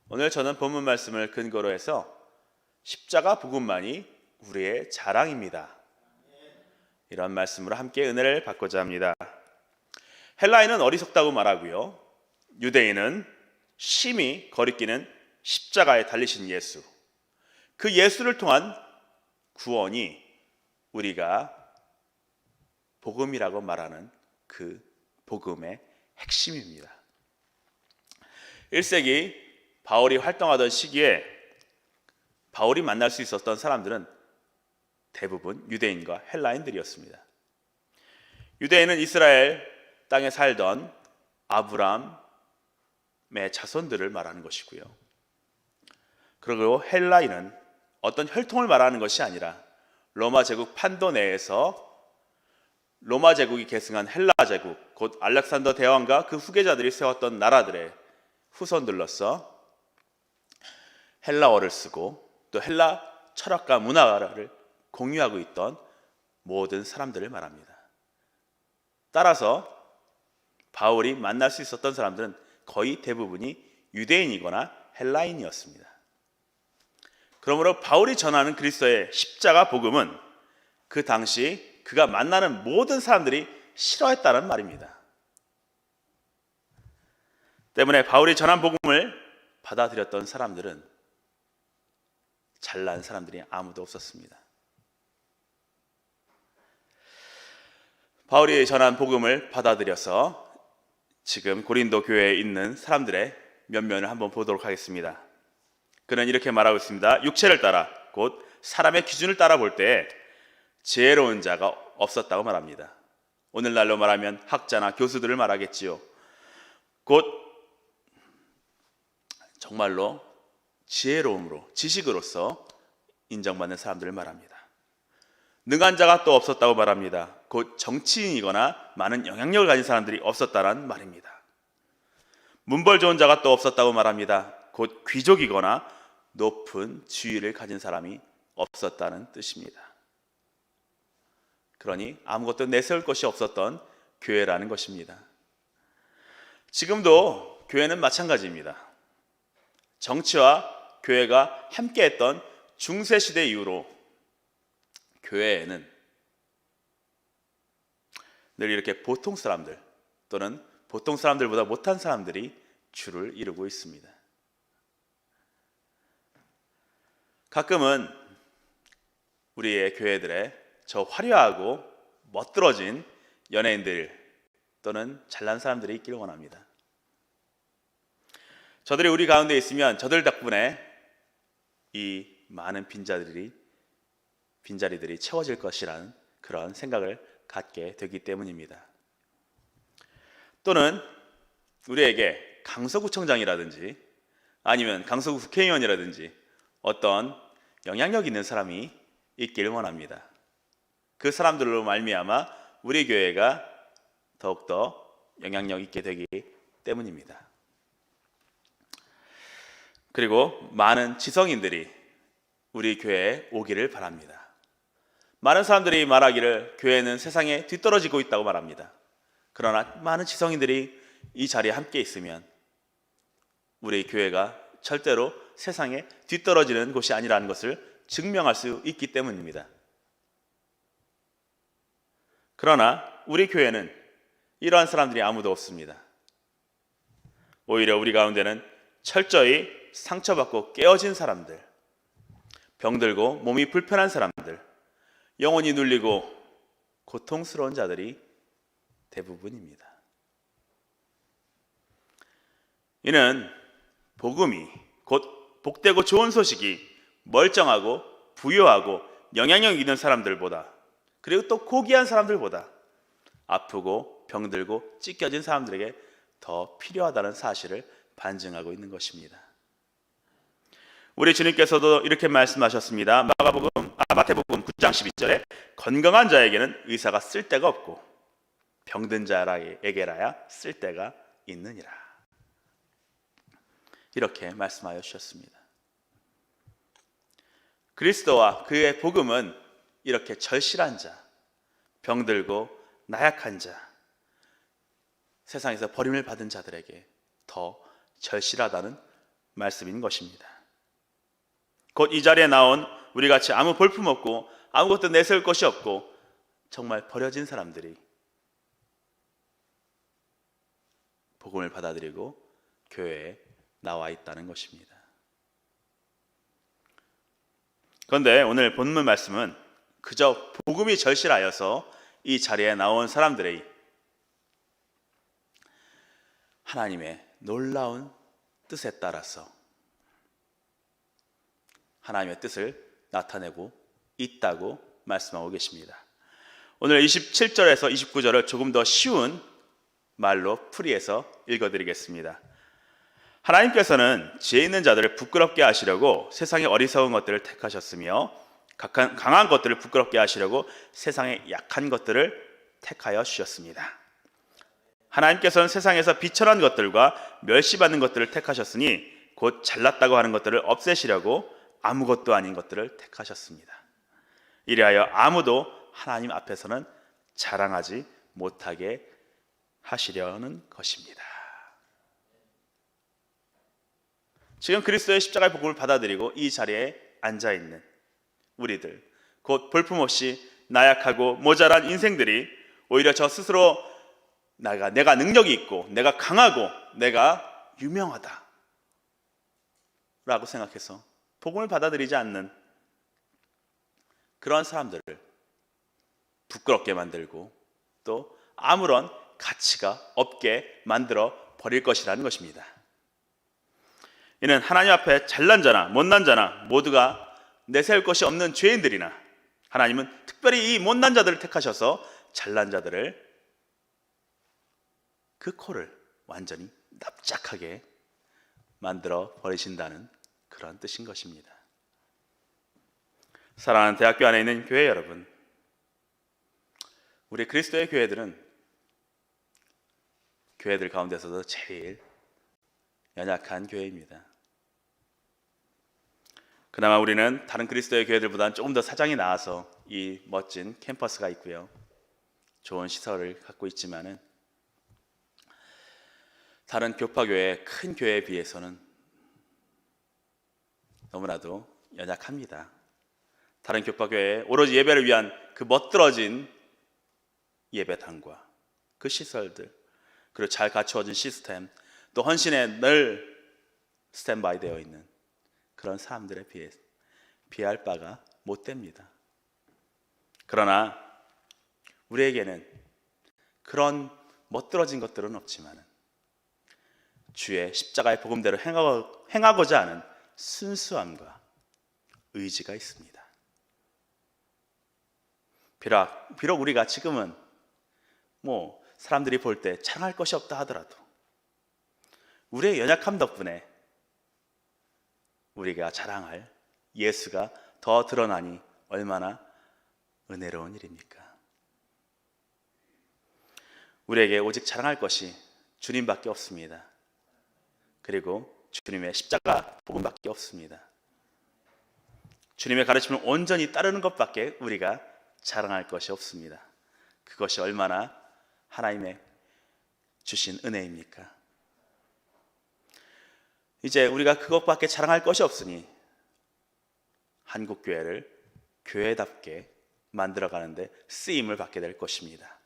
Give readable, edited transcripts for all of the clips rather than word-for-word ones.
오늘 저는 본문 말씀을 근거로 해서 십자가 복음만이 우리의 자랑입니다, 이런 말씀으로 함께 은혜를 받고자 합니다. 헬라인은 어리석다고 말하고요, 유대인은 심히 거리끼는 십자가에 달리신 예수, 그 예수를 통한 구원이 우리가 복음이라고 말하는 그 복음의 핵심입니다. 1세기 바울이 활동하던 시기에 바울이 만날 수 있었던 사람들은 대부분 유대인과 헬라인들이었습니다. 유대인은 이스라엘 땅에 살던 아브라함의 자손들을 말하는 것이고요, 그리고 헬라인은 어떤 혈통을 말하는 것이 아니라 로마 제국 판도 내에서 로마 제국이 계승한 헬라 제국, 곧 알렉산더 대왕과 그 후계자들이 세웠던 나라들의 후손들로서 헬라어를 쓰고 또 헬라 철학과 문화를 공유하고 있던 모든 사람들을 말합니다. 따라서 바울이 만날 수 있었던 사람들은 거의 대부분이 유대인이거나 헬라인이었습니다. 그러므로 바울이 전하는 그리스도의 십자가 복음은 그 당시 그가 만나는 모든 사람들이 싫어했다는 말입니다. 때문에 바울이 전한 복음을 받아들였던 사람들은 잘난 사람들이 아무도 없었습니다. 바울이 전한 복음을 받아들여서 지금 고린도 교회에 있는 사람들의 면면을 한번 보도록 하겠습니다. 그는 이렇게 말하고 있습니다. 육체를 따라, 곧 사람의 기준을 따라 볼 때 지혜로운 자가 없었다고 말합니다. 오늘날로 말하면 학자나 교수들을 말하겠지요. 곧 정말로 지혜로움으로, 지식으로서 인정받는 사람들을 말합니다. 능한 자가 또 없었다고 말합니다. 곧 정치인이거나 많은 영향력을 가진 사람들이 없었다는 말입니다. 문벌 좋은 자가 또 없었다고 말합니다. 곧 귀족이거나 높은 지위를 가진 사람이 없었다는 뜻입니다. 그러니 아무것도 내세울 것이 없었던 교회라는 것입니다. 지금도 교회는 마찬가지입니다. 정치와 교회가 함께했던 중세시대 이후로 교회에는 늘 이렇게 보통 사람들 또는 보통 사람들보다 못한 사람들이 주를 이루고 있습니다. 가끔은 우리의 교회들에 저 화려하고 멋들어진 연예인들 또는 잘난 사람들이 있기를 원합니다. 저들이 우리 가운데 있으면 저들 덕분에 이 많은 빈자리들이 채워질 것이라는 그런 생각을 갖게 되기 때문입니다. 또는 우리에게 강서구청장이라든지 아니면 강서구 국회의원이라든지 어떤 영향력 있는 사람이 있기를 원합니다. 그 사람들로 말미암아 우리 교회가 더욱더 영향력 있게 되기 때문입니다. 그리고 많은 지성인들이 우리 교회에 오기를 바랍니다. 많은 사람들이 말하기를 교회는 세상에 뒤떨어지고 있다고 말합니다. 그러나 많은 지성인들이 이 자리에 함께 있으면 우리 교회가 절대로 세상에 뒤떨어지는 곳이 아니라는 것을 증명할 수 있기 때문입니다. 그러나 우리 교회는 이러한 사람들이 아무도 없습니다. 오히려 우리 가운데는 철저히 상처받고 깨어진 사람들, 병들고 몸이 불편한 사람들, 영혼이 눌리고 고통스러운 자들이 대부분입니다. 이는 복음이, 곧 복되고 좋은 소식이 멀쩡하고 부유하고 영향력 있는 사람들보다, 그리고 또 고귀한 사람들보다 아프고 병들고 찢겨진 사람들에게 더 필요하다는 사실을 반증하고 있는 것입니다. 우리 주님께서도 이렇게 말씀하셨습니다. 마태복음 9장 12절에 건강한 자에게는 의사가 쓸데가 없고 병든 자에게라야 쓸데가 있느니라, 이렇게 말씀하여 주셨습니다. 그리스도와 그의 복음은 이렇게 절실한 자, 병들고 나약한 자, 세상에서 버림을 받은 자들에게 더 절실하다는 말씀인 것입니다. 곧 이 자리에 나온 우리 같이 아무 볼품없고 아무것도 내세울 것이 없고 정말 버려진 사람들이 복음을 받아들이고 교회에 나와 있다는 것입니다. 그런데 오늘 본문 말씀은 그저 복음이 절실하여서 이 자리에 나온 사람들의 하나님의 놀라운 뜻에 따라서 하나님의 뜻을 나타내고 있다고 말씀하고 계십니다. 오늘 27절에서 29절을 조금 더 쉬운 말로 풀이해서 읽어드리겠습니다. 하나님께서는 지혜 있는 자들을 부끄럽게 하시려고 세상의 어리석은 것들을 택하셨으며 강한 것들을 부끄럽게 하시려고 세상의 약한 것들을 택하여 주셨습니다. 하나님께서는 세상에서 비천한 것들과 멸시받는 것들을 택하셨으니 곧 잘났다고 하는 것들을 없애시려고 아무것도 아닌 것들을 택하셨습니다. 이리하여 아무도 하나님 앞에서는 자랑하지 못하게 하시려는 것입니다. 지금 그리스도의 십자가의 복음을 받아들이고 이 자리에 앉아있는 우리들, 곧 볼품없이 나약하고 모자란 인생들이 오히려 저 스스로 내가 능력이 있고 내가 강하고 내가 유명하다 라고 생각해서 복음을 받아들이지 않는 그런 사람들을 부끄럽게 만들고 또 아무런 가치가 없게 만들어 버릴 것이라는 것입니다. 이는 하나님 앞에 잘난 자나 못난 자나 모두가 내세울 것이 없는 죄인들이나 하나님은 특별히 이 못난 자들을 택하셔서 잘난 자들을 그 코를 완전히 납작하게 만들어 버리신다는 그런 뜻인 것입니다. 사랑하는 대학교 안에 있는 교회 여러분, 우리 그리스도의 교회들은 교회들 가운데서도 제일 연약한 교회입니다. 그나마 우리는 다른 그리스도의 교회들보다는 조금 더 사정이 나아서 이 멋진 캠퍼스가 있고요, 좋은 시설을 갖고 있지만은 다른 교파교회, 큰 교회에 비해서는 너무나도 연약합니다. 다른 교파교회에 오로지 예배를 위한 그 멋들어진 예배당과 그 시설들, 그리고 잘 갖추어진 시스템, 또 헌신에 늘 스탠바이 되어 있는 그런 사람들에 비해 비할 바가 못 됩니다. 그러나 우리에게는 그런 멋들어진 것들은 없지만 주의 십자가의 복음대로 행하고자 하는 순수함과 의지가 있습니다. 비록 우리가 지금은 사람들이 볼 때 자랑할 것이 없다 하더라도 우리의 연약함 덕분에 우리가 자랑할 예수가 더 드러나니 얼마나 은혜로운 일입니까? 우리에게 오직 자랑할 것이 주님밖에 없습니다. 그리고 주님의 십자가 복음밖에 없습니다. 주님의 가르침을 온전히 따르는 것밖에 우리가 자랑할 것이 없습니다. 그것이 얼마나 하나님의 주신 은혜입니까? 이제 우리가 그것밖에 자랑할 것이 없으니 한국교회를 교회답게 만들어가는데 쓰임을 받게 될 것입니다.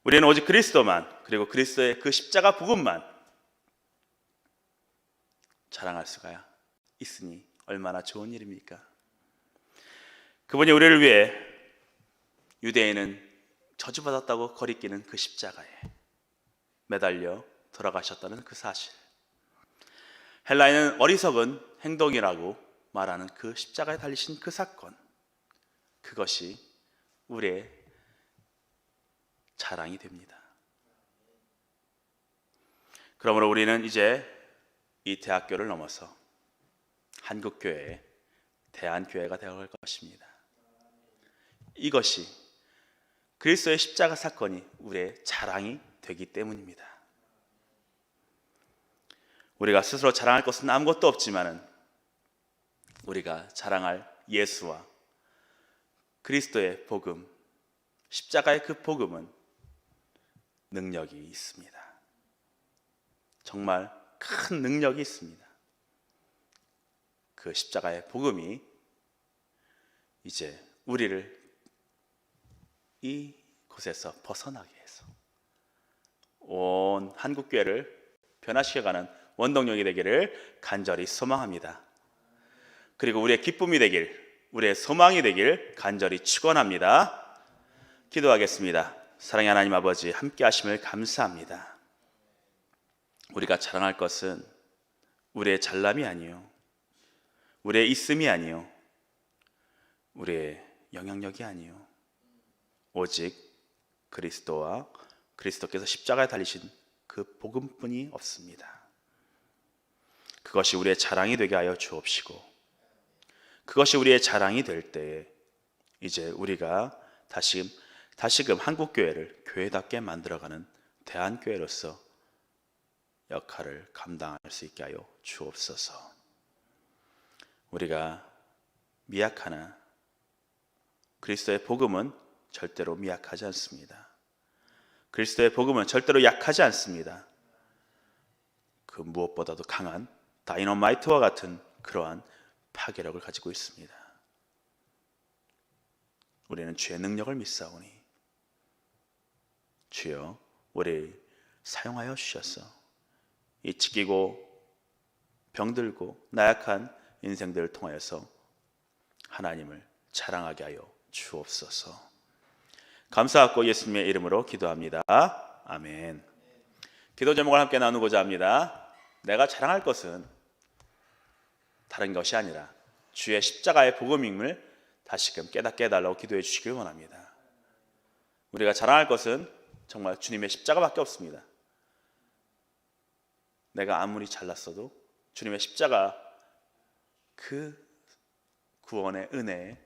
우리는 오직 그리스도만, 그리고 그리스도의 그 십자가 복음만 자랑할 수가 있으니 얼마나 좋은 일입니까? 그분이 우리를 위해 유대인은 저주받았다고 거리끼는 그 십자가에 매달려 돌아가셨다는 그 사실, 헬라인은 어리석은 행동이라고 말하는 그 십자가에 달리신 그 사건, 그것이 우리의 자랑이 됩니다. 그러므로 우리는 이제 이 대학교를 넘어서 한국교회의 대한교회가 되어갈 것입니다. 이것이 그리스도의 십자가 사건이 우리의 자랑이 되기 때문입니다. 우리가 스스로 자랑할 것은 아무것도 없지만은 우리가 자랑할 예수와 그리스도의 복음, 십자가의 그 복음은 능력이 있습니다. 정말 큰 능력이 있습니다. 그 십자가의 복음이 이제 우리를 이 곳에서 벗어나게 해서 온 한국교회를 변화시켜가는 원동력이 되기를 간절히 소망합니다. 그리고 우리의 기쁨이 되길, 우리의 소망이 되길 간절히 축원합니다. 기도하겠습니다. 사랑의 하나님 아버지, 함께 하심을 감사합니다. 우리가 자랑할 것은 우리의 잘남이 아니요, 우리의 있음이 아니요, 우리의 영향력이 아니요, 오직 그리스도와 그리스도께서 십자가에 달리신 그 복음뿐이 없습니다. 그것이 우리의 자랑이 되게 하여 주옵시고, 그것이 우리의 자랑이 될 때에 이제 우리가 다시금 한국교회를 교회답게 만들어가는 대한교회로서 역할을 감당할 수 있게 하여 주옵소서. 우리가 미약하나 그리스도의 복음은 절대로 미약하지 않습니다. 그리스도의 복음은 절대로 약하지 않습니다. 그 무엇보다도 강한 다이너마이트와 같은 그러한 파괴력을 가지고 있습니다. 우리는 주의 능력을 믿사오니 주여 우리를 사용하여 주셔서 이 지키고 병들고 나약한 인생들을 통하여서 하나님을 자랑하게 하여 주옵소서. 감사하고 예수님의 이름으로 기도합니다. 아멘. 기도 제목을 함께 나누고자 합니다. 내가 자랑할 것은 다른 것이 아니라 주의 십자가의 복음임을 다시금 깨닫게 해달라고 기도해 주시길 원합니다. 우리가 자랑할 것은 정말 주님의 십자가밖에 없습니다. 내가 아무리 잘났어도 주님의 십자가 그 구원의 은혜에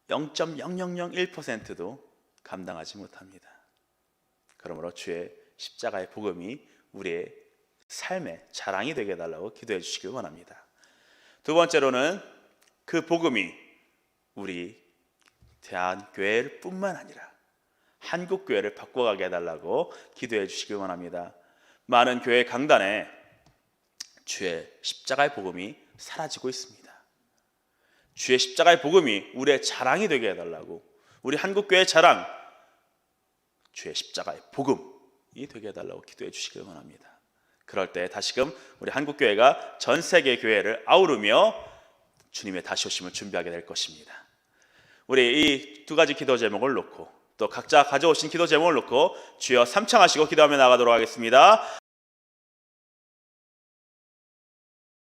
0.0001%도 감당하지 못합니다. 그러므로 주의 십자가의 복음이 우리의 삶의 자랑이 되게 해달라고 기도해 주시길 원합니다. 두 번째로는 그 복음이 우리 대한교회 뿐만 아니라 한국교회를 바꿔가게 해달라고 기도해 주시길 원합니다. 많은 교회 강단에 주의 십자가의 복음이 사라지고 있습니다. 주의 십자가의 복음이 우리의 자랑이 되게 해달라고, 우리 한국교회의 자랑, 주의 십자가의 복음이 되게 해달라고 기도해 주시길 원합니다. 그럴 때 다시금 우리 한국교회가 전 세계 교회를 아우르며 주님의 다시 오심을 준비하게 될 것입니다. 우리 이 두 가지 기도 제목을 놓고 또 각자 가져오신 기도 제목을 놓고 주여 삼창하시고 기도하며 나가도록 하겠습니다.